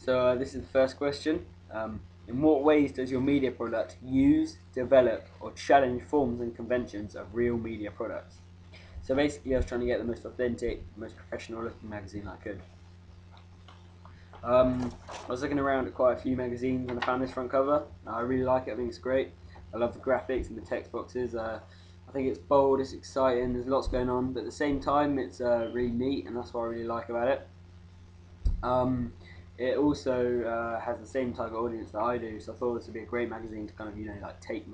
So this is the first question. In what ways does your media product use, develop, or challenge forms and conventions of real media products? So basically, I was trying to get the most authentic, most professional-looking magazine I could. I was looking around at quite a few magazines and I found this front cover. I really like it. I think it's great. I love the graphics and the text boxes. I think it's bold, it's exciting. There's lots going on, but at the same time, it's really neat, and that's what I really like about it. It also has the same type of audience that I do, so I thought this would be a great magazine to kind of like take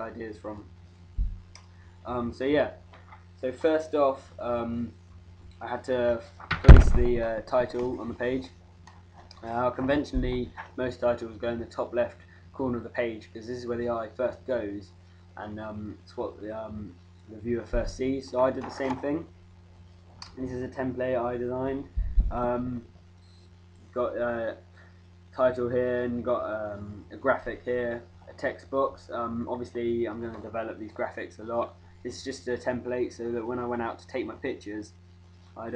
ideas from. So yeah. So first off, I had to place the title on the page. Conventionally, most titles go in the top left corner of the page because this is where the eye first goes, and it's what the viewer first sees. So I did the same thing. This is a template I designed. Got a title here and got a graphic here, a text box. Obviously, I'm going to develop these graphics a lot. This is just a template so that when I went out to take my pictures, I'd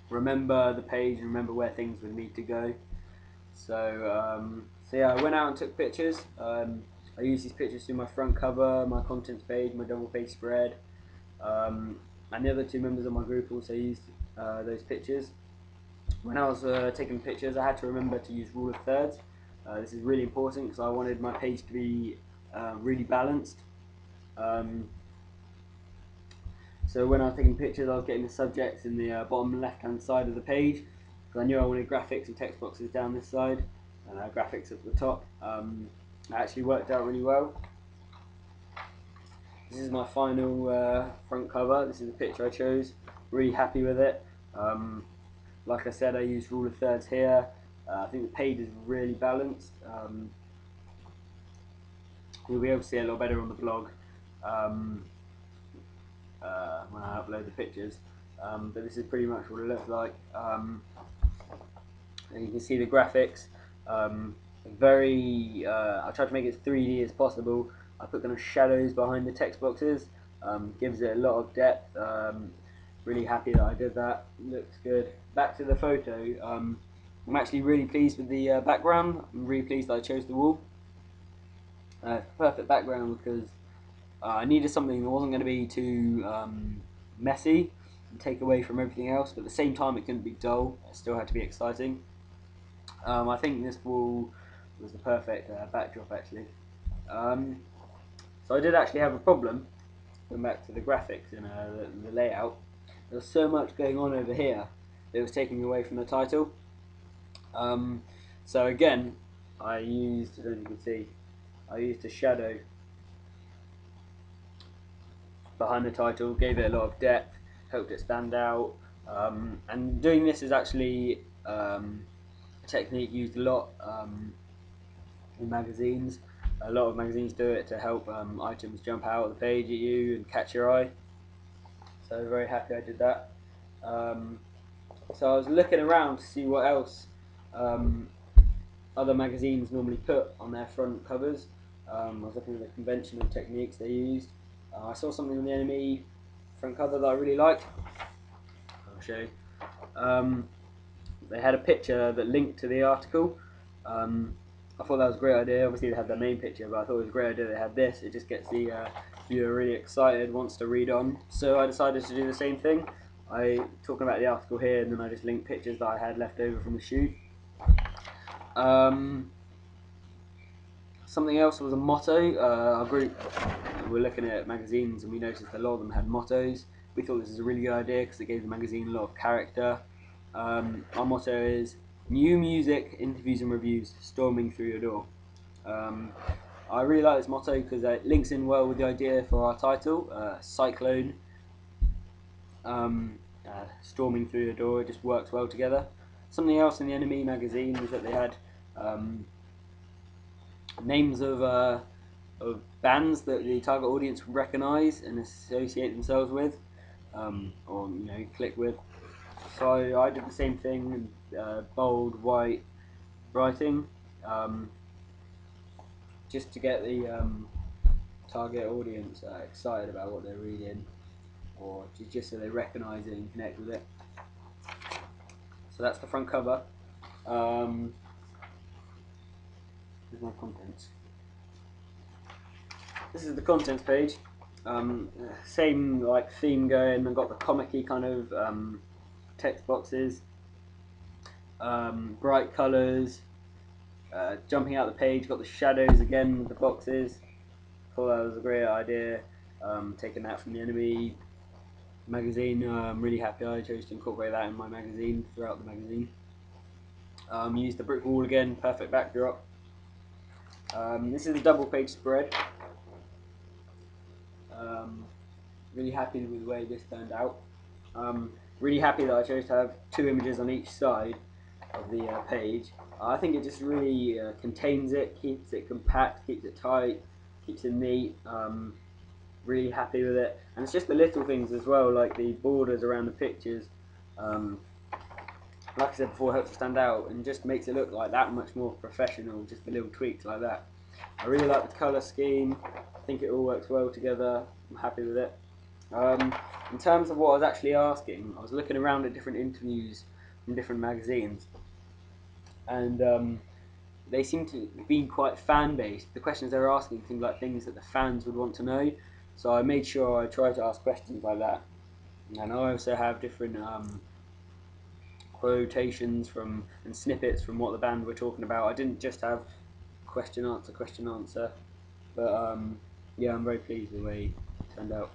remember the page and remember where things would need to go. So yeah, I went out and took pictures. I used these pictures to my front cover, my contents page, my double page spread, and the other two members of my group also used those pictures. When I was taking pictures, I had to remember to use rule of thirds. This is really important because I wanted my page to be really balanced. So when I was taking pictures, I was getting the subjects in the bottom left-hand side of the page because I knew I wanted graphics and text boxes down this side and graphics at the top. It actually worked out really well. This is my final front cover. This is the picture I chose. Really happy with it. Like I said, I used rule of thirds here. I think the page is really balanced. You'll be able to see it a lot better on the blog when I upload the pictures. But this is pretty much what it looks like. And you can see the graphics. I tried to make it as 3D as possible. I put kind of shadows behind the text boxes. Gives it a lot of depth. Really happy that I did that. Looks good. Back to the photo. I'm actually really pleased with the background. I'm really pleased that I chose the wall. Perfect background because I needed something that wasn't going to be too messy and take away from everything else, but at the same time it couldn't be dull. It still had to be exciting. I think this wall was the perfect backdrop actually. So I did actually have a problem. Going back to the graphics and the layout, there was so much going on over here that it was taking away from the title. So again, I don't know if you can see, I used a shadow behind the title, gave it a lot of depth, helped it stand out. And doing this is actually a technique used a lot in magazines. A lot of magazines do it to help items jump out of the page at you and catch your eye. So very happy I did that. So I was looking around to see what else other magazines normally put on their front covers. I was looking at the conventional techniques they used. I saw something on the NME front cover that I really liked. I'll show you. They had a picture that linked to the article. I thought that was a great idea. Obviously they had their main picture, but I thought it was a great idea they had this. It just gets the viewer really excited, wants to read on. So I decided to do the same thing. Talking about the article here, and then I just linked pictures that I had left over from the shoot. Something else was a motto. Our group were looking at magazines and we noticed a lot of them had mottos. We thought this was a really good idea because it gave the magazine a lot of character. Our motto is new music, interviews and reviews storming through your door. I really like this motto because it links in well with the idea for our title, Cyclone. Storming through your door, it just works well together. Something else in the NME magazine was that they had names of bands that the target audience would recognise and associate themselves with, or click with. So I did the same thing, bold white writing, just to get the target audience excited about what they're reading, or just so they recognise it and connect with it. So that's the front cover. Here's my contents. This is the contents page. Same like theme going. I've got the comic-y kind of text boxes, bright colours. Jumping out the page, got the shadows again with the boxes. Thought that was a great idea. Taking that from the enemy magazine. I'm really happy I chose to incorporate that in my magazine throughout the magazine. Used the brick wall again, perfect backdrop. This is a double page spread. Really happy with the way this turned out. Really happy that I chose to have 2 images on each side of the page. I think it just really contains it, keeps it compact, keeps it tight, keeps it neat. Really happy with it, and it's just the little things as well, like the borders around the pictures. Like I said before, helps to stand out and just makes it look like that much more professional. Just the little tweaks like that. I really like the colour scheme. I think it all works well together. I'm happy with it. In terms of what I was actually asking, I was looking around at different interviews from different magazines, and they seem to be quite fan-based. The questions they were asking seemed like things that the fans would want to know, so I made sure I tried to ask questions like that. And I also have different quotations from and snippets from what the band were talking about. I didn't just have question answer, but yeah, I'm very pleased with the way it turned out.